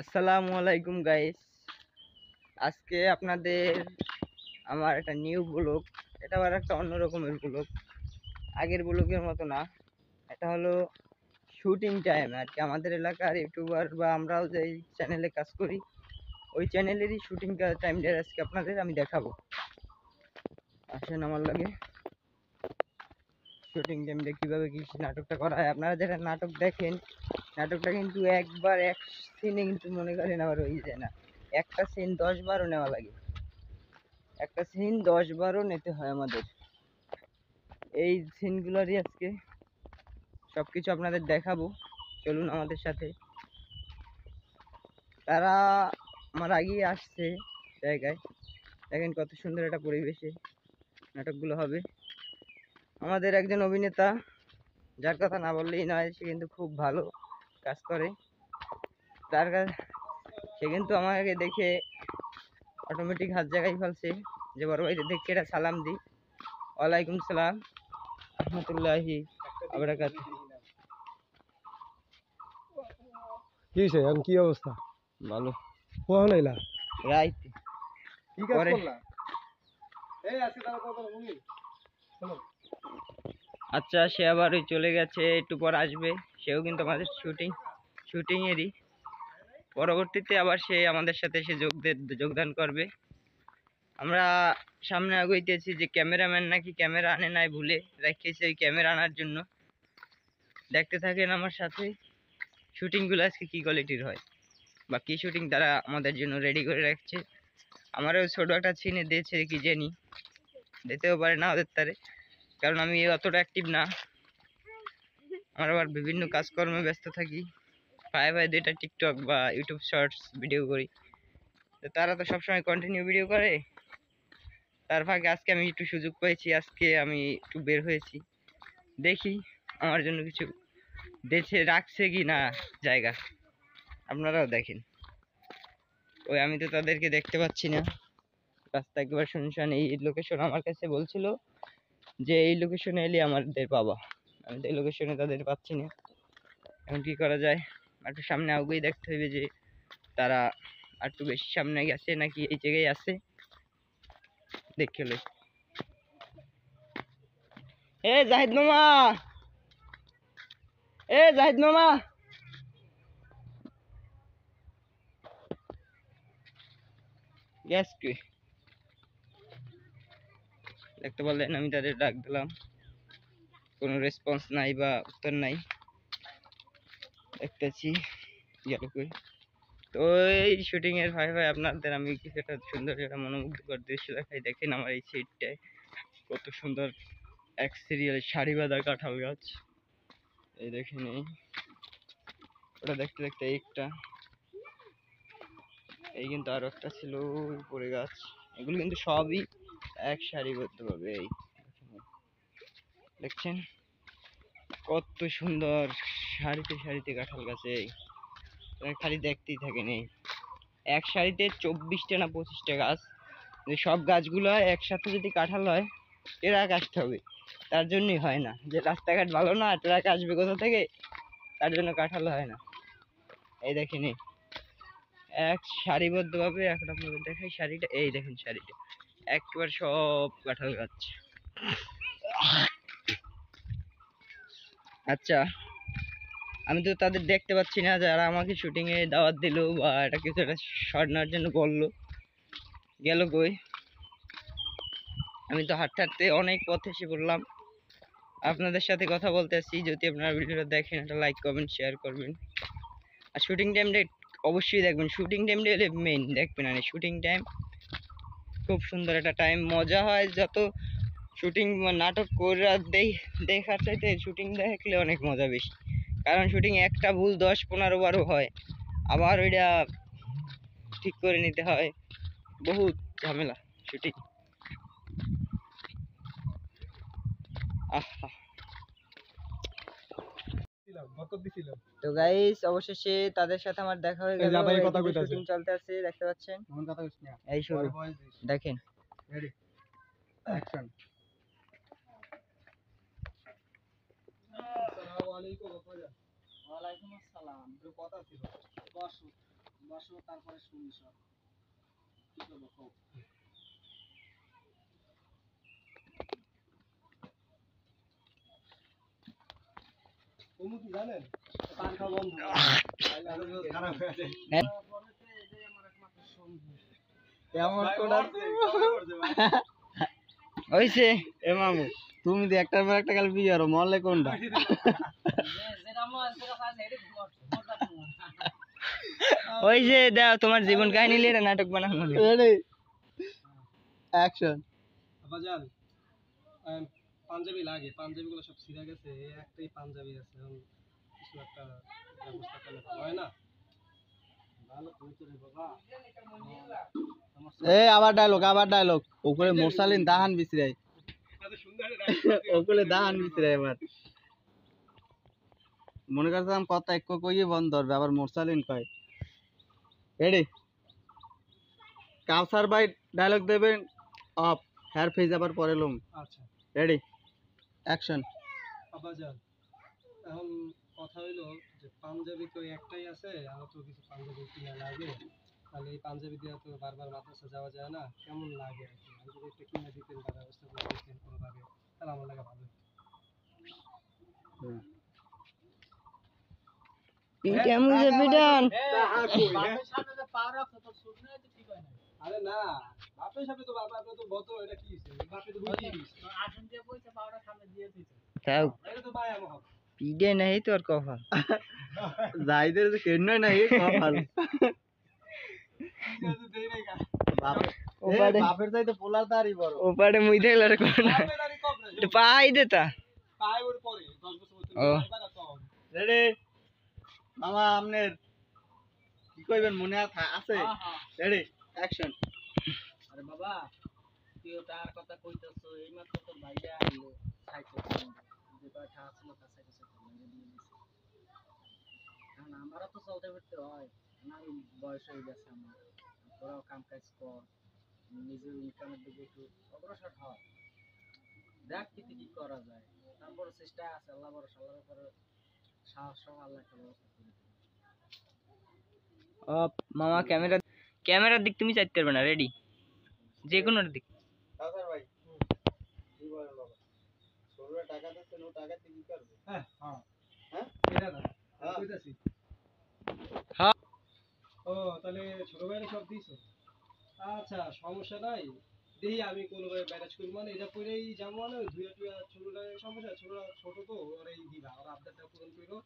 আসসালামু আলাইকুম গাইস। আজকে আপনাদের আমার একটা নিউ ব্লগ। এটা আবার একটা অন্য রকমের ব্লগ, আগের ব্লগের মতো না। এটা হলো শুটিং টাইম আর কি। আমাদের এলাকার ইউটিউবার বা আমরাও যে চ্যানেলে কাজ করি ওই চ্যানেলেরই শুটিং টাইমটা আজকে আপনাদের আমি দেখাবো। আসেন আমার লাগে। শুটিং টাইমটা কীভাবে কি নাটকটা করা হয়, আপনারা যেটা নাটক দেখেন নাটকটা কিন্তু একবার এক সিনে কিন্তু মনে করেন আবার হয়ে যায় না। একটা সিন 10-12 নেওয়া লাগে, একটা সিন 10-12 নিতে হয় আমাদের। এই সিনগুলোরই আজকে সবকিছু আপনাদের দেখাবো, চলুন আমাদের সাথে। তারা আমার আগেই আসছে জায়গায়, দেখেন কত সুন্দর একটা পরিবেশে নাটকগুলো হবে। আমাদের একজন অভিনেতা, যার কথা না বললেই নয়, সে কিন্তু খুব ভালো কাজ করে। তার কাছে সে কিন্তু আমাকে দেখে অটোমেটিক হাত জায়গায় ফেলছে যে বড় ভাই দেখে এটা সালাম দিই। ওয়ালাইকুম সালাম রহমতুল্লাহি আবরাকাতুহু। কি হইছে এখন কি অবস্থা? ভালো। কখন আইলা? রাইট। কি কাজ পরে করলা? এই আজকে তাহলে কত মুভি? চলো। আচ্ছা, সে আবার ওই চলে গেছে, একটু পর আসবে। সেও কিন্তু আমাদের শুটিংয়েরই। পরবর্তীতে আবার সে আমাদের সাথে এসে যোগদান করবে। আমরা সামনে আগাইতেছি যে ক্যামেরাম্যান নাকি ক্যামেরা আনে নাই, ভুলে রেখেছে ওই ক্যামেরা আনার জন্য। দেখতে থাকেন আমার সাথে শুটিংগুলো আজকে কি কোয়ালিটির হয় বা কি শুটিং তারা আমাদের জন্য রেডি করে রাখছে। আমারও ছোট একটা সিনে দিয়েছে কি জানি, দিতেও পারে না ওদের তারে, কারণ আমি অতটা অ্যাক্টিভ না। আমার আবার বিভিন্ন কাজকর্মে ব্যস্ত থাকি, পায়ে পায়ে দুইটা টিকটক বা ইউটিউব শর্টস ভিডিও করি। তো তারা তো সবসময় কন্টিনিউ ভিডিও করে, তার ফাঁকে আজকে আমি একটু সুযোগ পেয়েছি, আজকে আমি একটু বের হয়েছি, দেখি আমার জন্য কিছু দেশে রাখছে কি না জায়গা। আপনারাও দেখেন। ওই আমি তো তাদেরকে দেখতে পাচ্ছি না, রাস্তা একেবারে শুনশান। এই লোকেশন আমার কাছে বলছিল যে এই লোকেশনে এলে আমাদের পাবা, আমি তো এই লোকেশনে তাদের পাচ্ছি না। এখন কি করা যায়? একটু সামনে আগুই দেখতে হবে যে তারা একটু বেশি সামনে গেছে নাকি এই জায়গায় আছে, দেখে লই। এ জাহিদ মামা, এ জাহিদ মামা, গ্যাস কি দেখতে বললেন, আমি তাদের ডাক দিলাম, কোনো রেসপন্স নাই বা উত্তর নাই। দেখতেছি গেল কই। তো এই শুটিং এর ভাই ভাই আপনাদের আমি কিছু একটা সুন্দর একটা মনোমুগ্ধকর দৃশ্য দেখাই। দেখেন আমার এই সিটটায় কত সুন্দর এক সিরিয়াল সারি বাঁধা কাঁঠাল গাছ। এই দেখেন, এই ওটা দেখতে দেখতে একটা, এই কিন্তু আরো একটা ছিল উপরে গাছ। এগুলো কিন্তু সবই এক সারিবদ্ধ ভাবে, এই দেখছেন কত সুন্দর সারিতে সারিতে কাঁঠাল গাছে। খালি দেখতেই থাকেন, এই এক সারিতে 24টা না 25টা গাছ। সব গাছগুলো একসাথে যদি কাঁঠাল হয়, ট্রাক আসতে হবে। তার জন্যই হয় না, যে রাস্তাঘাট ভালো না, ট্রাক আসবে কোথা থেকে, তার জন্য কাঁঠাল হয় না। এই দেখেন, এই এক সারিবদ্ধ ভাবে এখন আপনাদের দেখাই শাড়িটা। এই দেখেন শাড়িটা একবার সব কাঁঠাল গাছ। আচ্ছা, আমি তো তাদের দেখতে পাচ্ছি না, যারা আমাকে শুটিং এ দাওয়াত দিল বা এটা কিছু একটা শর্ট নেওয়ার জন্য বললো, গেল কই? আমি তো হাঁটতে হাঁটতে অনেক পথ এসে পড়লাম, আপনাদের সাথে কথা বলতেছি। যদি আপনারা ভিডিওটা দেখেন, একটা লাইক কমেন্ট শেয়ার করবেন। আর শুটিং টাইমটা অবশ্যই দেখবেন, শুটিং টাইমটা হলে মেইন দেখবেন। আর শুটিং টাইম খুব সুন্দর একটা টাইম, মজা হয়। যত শুটিং নাটক করে দেখার চাইতে শুটিং দেখলে অনেক মজা বেশি, কারণ শুটিং একটা ভুল 10-15 বারও হয়, আবার ওইটা ঠিক করে নিতে হয়, বহুত ঝামেলা শুটিং। আহা, তো গাইস অবশেষে তাদের সাথে আমার দেখা হয়ে গেল। শুটিং চলতে আছে, দেখতে পাচ্ছেন। এই শুরু, দেখেন। Ready, action. আসসালামু আলাইকুম। ওয়ালাইকুম আসসালাম। কথা ছিল ভালোবাসো তারপরে শুনি সব কি করবো কও? তুমি কি জানেন পান খাওয়া বন্ধ খারাপ হয়ে যায় হ্যাঁ। কেমন কোডা হইছে এ মামু তুমি যে একটার পর একটা কাল বিয়ে করো মরলে কোনটা ওই যে দাও তোমার জীবন কাহিনী নিয়ে নাটক বানানো রেডি অ্যাকশন বাজান পাঞ্জাবি লাগে পাঞ্জাবিগুলো সব ছিঁড়ে গেছে এই একটাই পাঞ্জাবি আছে এখন কিছু একটা ব্যবস্থা করলে ভালো হয় না ভালো কইতো রে বাবা এ আবার ডায়লগ ওকলে মোরসালিন দাহান বিছরাই এত সুন্দর ওকলে দাহান বিছরাই এবার মনে করতাম কথা এক কইয়ে বন্ধ ধরবে আবার মোরসালিন কয় রেডি কাউসার ভাই ডায়লগ দেবেন অফ হেয়ার ফেজ আবার পরে লম আচ্ছা রেডি অ্যাকশন আবাজান এখন কথা হইলো যে পাঞ্জাবি তো একটাই আছে আমার তো কিছু পাঞ্জাবি কিনা লাগে তাহলে এই পাঞ্জাবি দিয়ে তো বারবার মাদ্রাসা যাওয়া যায় না কেমন লাগে আর কি আমি যদি একটা কিনে দিতেন বা ব্যবস্থা করে দিতেন কোনোভাবে তাহলে আমার লাগে ভালো পিটা মুজে পিটান আরে না বাপের সাথে তো বাবা তো বতো এটা কি বাপে তো বুঝি আসন দিয়ে পয়সা পাওয়াটা সামনে দিয়ে দিছে তাও এটা তো ভাই আমার পিডে নাই তোর কফা যাইদের তো কেন নাই কপাল বাপের চাইতে পোলার দাড়ি বড় ওপারে মুই দেখলে রে কোন একটু পাই দেতা পাই ওর পরে 10 বছর ও রেডি মামা আমনের কি কইবেন মনে আছে রেডি অ্যাকশন আরে বাবা তুই তার কথা কইতাছো এই মাত্র তোর ভাইয়া আইলো সাইকেল যে কথা আসলো তার সাইকেল লাগিয়ে দিয়ে দিছে কারণ আমারও তো চলতে ফিরতে হয় না বয়স হয়ে গেছে আমার তোরাও কাম কাজ কর নিজের ইনকামের দিকে একটু অগ্রসর হ দেখ কি করা যায় তারপর চেষ্টা আছে আল্লাহ ভরসা আল্লাহর উপরে সাহস সহ আল্লাহ একটা ব্যবস্থা করে দেবে ও মামা ক্যামেরার দিক তুমি চাইতে পারবে না রেডি যে কোনো দিক কাউসার ভাই কি বলেন বাবা ষোলো টাকা দিচ্ছেন ও টাকা কি করবে হ্যাঁ হ্যাঁ হ্যাঁ এটা না কইতাছি হ্যাঁ ও তাহলে ছোট ভাইরা সব দিছো আচ্ছা সমস্যা নাই দেখি আমি কোনোভাবে ম্যানেজ করি মানে এটা করেই যাবো মানে ধুয়ে টুয়ে ছোটটা সমস্যা ছোট তো ওর এই দিবা ওর আবদারটা পূরণ করো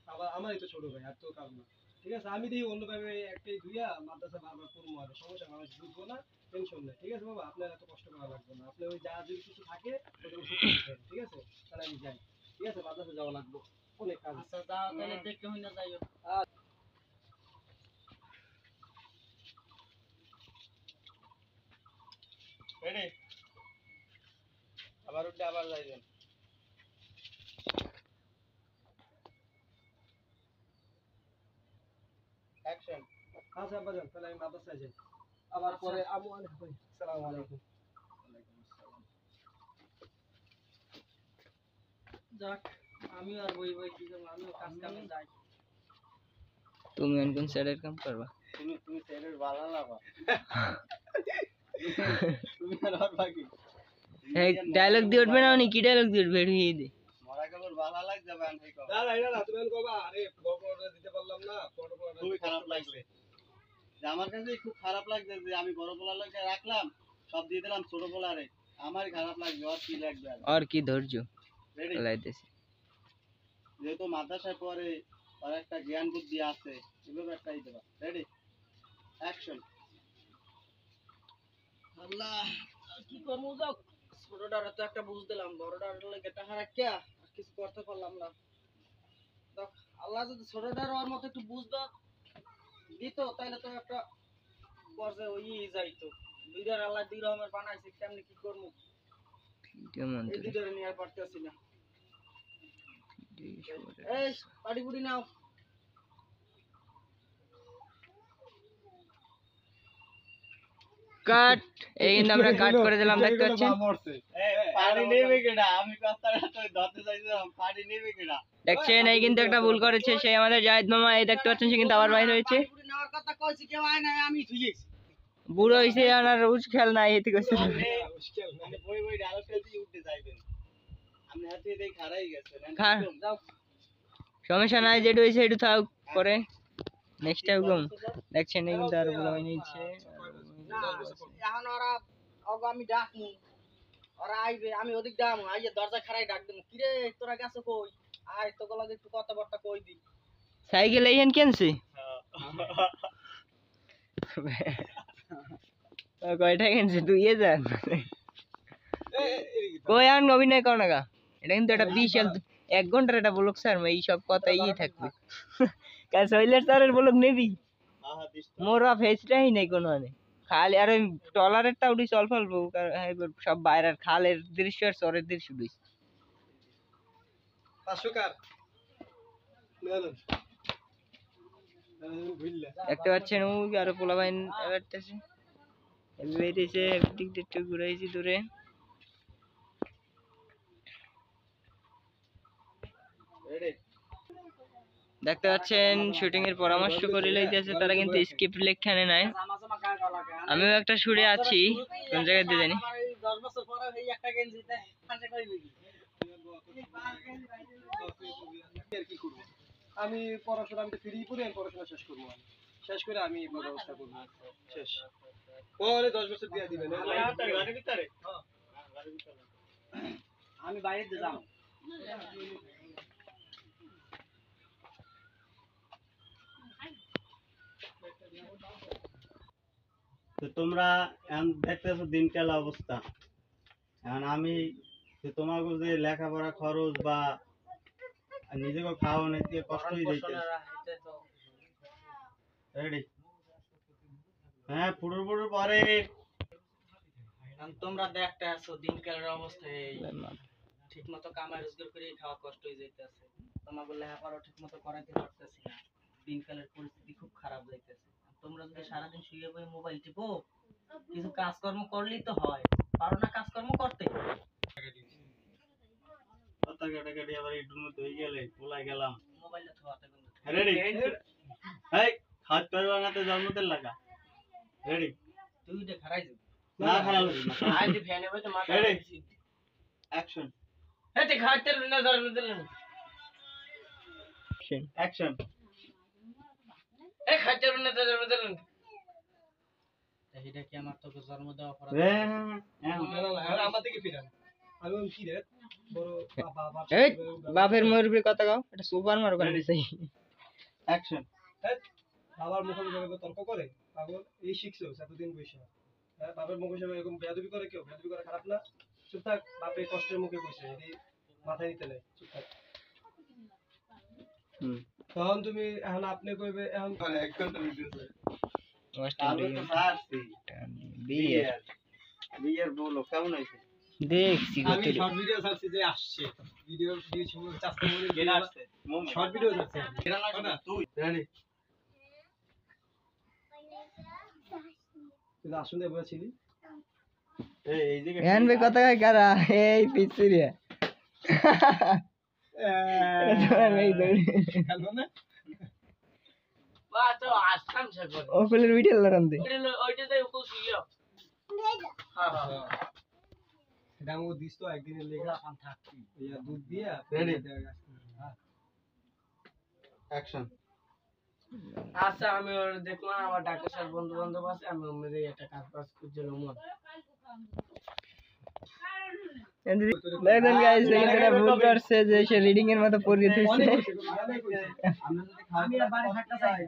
আবার আমারই তো ছোট ভাই আর তো কাজ না ঠিক আছে আমি দেখি অন্যভাবে একটাই ধুইয়া মাদ্রাসা বারবার করবো আর সমস্যা মানুষ বুঝবো না টেনশন নেই ঠিক আছে বাবা আপনার এত কষ্ট করা লাগবে না আপনি ওই যা যদি কিছু থাকে ওটা ওষুধ খেয়ে ঠিক আছে তাহলে আমি যাই ঠিক আছে মাদ্রাসা যাওয়া লাগবে অনেক কাজ আচ্ছা যাও তাহলে দেখতে হই না যাইও রেডি আবার উঠে আবার যাইবেন অ্যাকশন আচ্ছা বাজান তাহলে আমি মাদ্রাসায় যাই আবার পরে আমু আলাইকুম ভাই আসসালামু আলাইকুম ওয়ালাইকুম আসসালাম যাক আমি আর বই কি করব আমি কাজ কামে যাই তুমি কোন সাইডের কাম করবা তুমি সাইডের বালা লাবা তুমি আর বাকি এই ডায়লগ দিয়ে উঠবে না উনি কি ডায়লগ দিয়ে উঠবে এই দে মরা কেবল বালা লাগ যাবে আমি কই না তুমি কইবা আরে বড় দিতে পারলাম না খুবই খারাপ লাগছে যে আমার কাছে খুব খারাপ লাগছে যে আমি বড় পোলা লাগে রাখলাম সব দিয়ে দিলাম ছোট পোলারে আমারই খারাপ লাগবে আর কি লাগবে আর কি ধৈর্য রেডি লাইতেছি যেহেতু মাদ্রাসায় পরে আর একটা জ্ঞান বুদ্ধি আছে এভাবে একটাই দেবা রেডি অ্যাকশন আল্লাহ কি করবো যাও ছোটটার তো একটা বুঝ দিলাম বড়টার লাগে টাকা রাখিয়া আর কিছু করতে পারলাম না দেখ আল্লাহ যদি ছোটটার ওর মতো একটু বুঝ দিত তাহলে তো একটা পর্যায়ে ওই যাইতো দুইটার আল্লাহ দুই রকমের বানাইছে কেমনি কি করবো এই দুইটারে নিয়ে আর পারতেছি না এই পাটি পুটি নাও কাট এই কিন্তু আমরা কাট করে দিলাম দেখতে পাচ্ছেন পানি নেবে কেডা? আমি কথাটা তো ধরতে চাইছিলাম, পানি নেবে কেডা? দেখছেন এই কিন্তু একটা ভুল করেছে সে আমাদের জাহিদ মামা, এই দেখতে পাচ্ছেন সে কিন্তু আবার বাইরে হয়েছে। পানি নেওয়ার কথা কইছি, কেউ আয় নাই, আমি ধুইয়েছি। বুড়ো হয়েছে আর উস খেল নাই এতে কইছে। আপনি বই বই ডায়লগ ফেলতে উঠতে যাইবেন, আপনি হাতে দেই খারাই গেছেন। খা সমস্যা নাই, যেটা হয়েছে একটু থাক পরে নেক্সট টাইম কম। দেখছেন এই কিন্তু আর বলা হয় নিচ্ছে এখন ওরা ওগো আমি ডাকমু, ওরা আইবে, আমি ওদিক ডাকমু, আইয়ে দরজা খারাই ডাক দেবো, কিরে তোরা গেছো কই? আয় তোকে লগে একটু কথাবার্তা কই দি। সাইকেল এইখান কেনছি কয়টা কেনছি তুই এ যান কই আন অভিনয় কর না গা, এটা কিন্তু একটা বিশাল 1 ঘন্টার একটা ব্লগ স্যার, এই সব কথা ই থাকবে কাল শৈলের স্যারের ব্লগ নেবি মোরা ফেসটাই নেই কোনো মানে, খালি আর ওই টলারেরটা উঠি অল্প অল্প সব বাইরের খালের দৃশ্য আর চরের দৃশ্য উঠি। 500 কার দেখতে পাচ্ছেন ওই আরো পোলা বাইন বেরতেছে, বেরিয়েছে একদিক দিয়ে একটু ঘুরাইছি দূরে। দেখতে পাচ্ছেন শুটিং এর পরামর্শ করে লইতেছে তারা, কিন্তু স্ক্রিপ্ট লেখানে নাই। আমিও একটা শুটে আছি, কোন জায়গায় দিয়ে জানি। 10 বছর পরে এই একটা গেঞ্জিতে ফাঁসে কই দিবি। কি করব আমি? পড়াশোনা আমি তো ফ্রি পড়ে আমি পড়াশোনা শেষ করব, আমি শেষ করে আমি এই ব্যবস্থা করব। শেষ পরে 10 বছর দিয়ে দিবেন গাড়ির ভিতরে। আমি বাইরে দিয়ে যাব। তো তোমরা এখন দেখতেছো দিনকাল অবস্থা, এখন আমি তোমাকে যে লেখাপড়া খরচ বা নিজেকে খাওয়া নিতে কষ্টই দিতে রেডি। হ্যাঁ পুরো পুরো পরে তোমরা দেখতে আছো দিনকালের অবস্থা এই, ঠিক মতো কামাই রোজগার করে খাওয়া কষ্ট হয়ে যাইতেছে, তোমাকে লেখাপড়া ঠিক মতো করাইতে পারতেছি না, দিনকালের পরিস্থিতি খুব খারাপ যাইতেছে। তোমরা যদি সারাদিন শুয়ে বসে মোবাইল টিপো, কিছু কাজকর্ম করলেই তো হয়, পারো না কাজকর্ম করতে? কথা কাটাকাটি আবার একটুর মধ্যে হয়ে গেলে পোলাই গেলাম মোবাইলটা থোয়াতে রেডি। এই হাত পারবা না তো জন্মতের লাগা রেডি। তুই তো খারাই যাবি না, খারাপ না আই দি ফ্যানে বসে মাথা রেডি অ্যাকশন। এতে খাইতে না জন্মতের না অ্যাকশন। এই খাইতে না তো জন্মতের না, এটা কি আমার তোকে জন্ম দেওয়া অপরাধ? হ্যাঁ আমাদের কি ফিরান আমি কি রে বড় বাবা এই বাপের মুরবি কথা কও, এটা সুপার মার করে দিছে। অ্যাকশন। বাবার মুখে মুখে তর্ক করে পাগল, এই শিখছো এতদিন বসে? হ্যাঁ বাবার মুখে সবাই এরকম বেয়াদবি করে? কেউ বেয়াদবি করা খারাপ না? চুপ থাক, বাপে কষ্টের মুখে কইছে, এটি মাথায় নিতে নেই, চুপ থাক। তখন তুমি এখন আপনি কইবে এখন এক ঘন্টা ভিডিও বিয়ের বলো কেমন হয়েছে দেখছি আমি শর্ট ভিডিও ছাড়ছি যে আসছে ভিডিও দিয়েছি চাস্তে মনে গেলে আসছে শর্ট ভিডিও ছাড়ছে তুই রেডি তুই আসলে বলেছিলি এই যে এন বে কথা কয় কারা এই পিছিরে এই দৌড়ি হ্যালো না তো আসলাম সব ওপেলের ভিডিও লাগান দে ওইটাতে উপর ছিল হ্যাঁ হ্যাঁ ডাঙ্গো দিস তো একদিনের লেগে পান থাকবি ইয়া দুধ দিয়া রেডি অ্যাকশন। আচ্ছা আমি ওর দেখলাম আমার ডাক্তার স্যার বন্ধু বান্ধব আছে, আমি ওমরে একটা কাজ বাজ করতে লমন দেখেন গাইস, এখানে ভুল করছে যে সে রিডিং এর মতো পড়ে দিয়েছে। আমি বাড়ি থাকতে চাই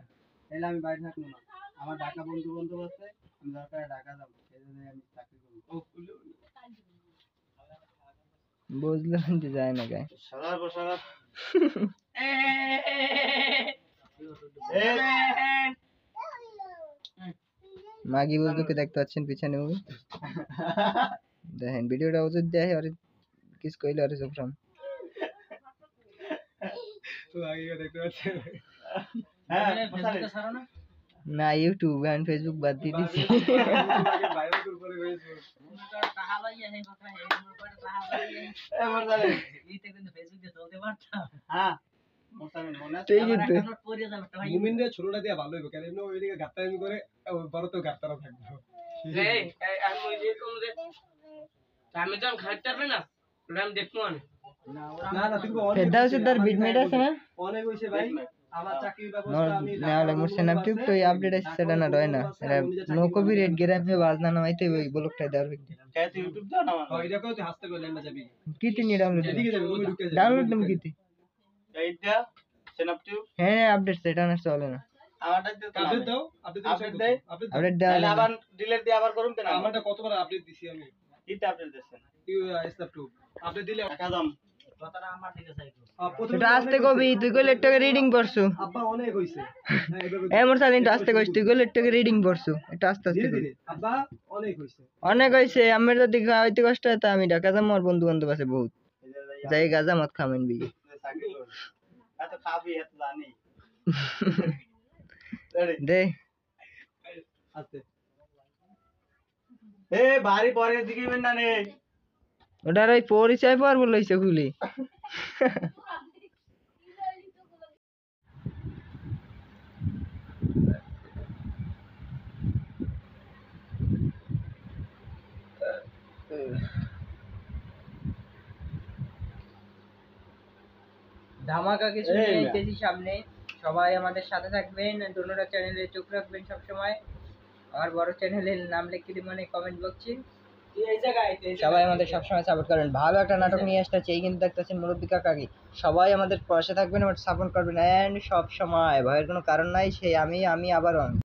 তাহলে আমি বাড়ি থাকবো না, আমার ঢাকা বন্ধু বান্ধব আছে, আমি দরকার ঢাকা যাব, সেজন্য আমি চাকরি করব। বুঝলাম যে যায় না গায় সারা বসারা মাগি বুঝদুকে দেখতে পাচ্ছেন পিছনে মুভি দেখেন ভিডিওটা ওদের দেখে আর কিছু কইলে আর সব ফ্রম তো আগে দেখতে পাচ্ছেন হ্যাঁ ফেসবুকে ছাড়ো না না ইউটিউব আর ফেসবুক বাদ দিয়ে দিছি হ্যাঁ তুই কিন্তু মুমিনরে ছোটটা দিয়া ভালো হইব, কারণ এমনি ওইদিকে গাত্তারামি করে, বড় তো গাত্তারা থাকবে। আমি তো খাইতে পারবে না, আমি দেখবো না। না না তুমি অনেক ফেরদাউস দার বিটমেট আছে না অনেক হইছে ভাই, আমার চাকরির ব্যবস্থা আমি নাহলে মোর সেনাপটিভ তো আপডেট আছে সেটা না রয় না এরা নো কপিরাইট গ্রামে বাজনা না হইতে ওই ব্লকটাই দেওয়ার হইছে কাছে ইউটিউব দাও না আমার ওই দেখো তুই হাসতে কইলে না যাবি, কি তিনি ডাউনলোড এদিকে যাবি, তুমি ঢুকে যাবি। ডাউনলোড তুমি কি এইটা সেনাপটিভ হ্যাঁ আপডেট সেটা না চলে না আমারটা দিতে আপডেট দাও, আপডেট আপডেট দেয় আপডেট আপডেট দেওয়া তাহলে যায় না। আবার ডিলিট দিয়ে আবার করুন কেন আমারটা কতবার আপডেট দিছি আমি, কিটা আপডেট দিছেন ইউ স্ন্যাপ টু আপডেট দিলে টাকা দাম এটা আস্তে কবি তুই কইলে একটাকে রিডিং পড়ছু আব্বা অনেক হইছে। হ্যাঁ এভাবে এ মোর সালিন আস্তে কইছ তুই কইলে একটাকে রিডিং পড়ছু এটা আস্তে আস্তে ধীরে কবি ধীরে আব্বা অনেক হইছে। অনেক হইছে আমার যদি হইতে কষ্ট হয় তা আমি ঢাকা যাবো আর বন্ধু বান্ধব আছে বহুত যাই গাজা মত খামেন বিয়ে চাকরি করুন এত খাবি এত জানি দে আস্তে এ বাড়ি পরের দিকে বেন না নে ওটার ওই পরিচয় পর্ব লইছে খুলি ধামাকা কিছু এই নিয়ে না। আইতেছি সামনে সবাই আমাদের সাথে থাকবেন ডোনোরা চ্যানেলে চোখ রাখবেন সবসময় আমার বড় চ্যানেলের নাম লিখে দিবেন কমেন্ট বক্সে এই জায়গায় সবাই আমাদের সবসময় সাপোর্ট করবেন ভালো একটা নাটক নিয়ে আসতেছে এই কিন্তু দেখতেছেন মুরব্বী কাকাকে সবাই আমাদের পাশে থাকবেন আর সাপোর্ট করবেন এন্ড সব সময় ভয়ের কোনো কারণ নাই সেই আমি আবারও আমি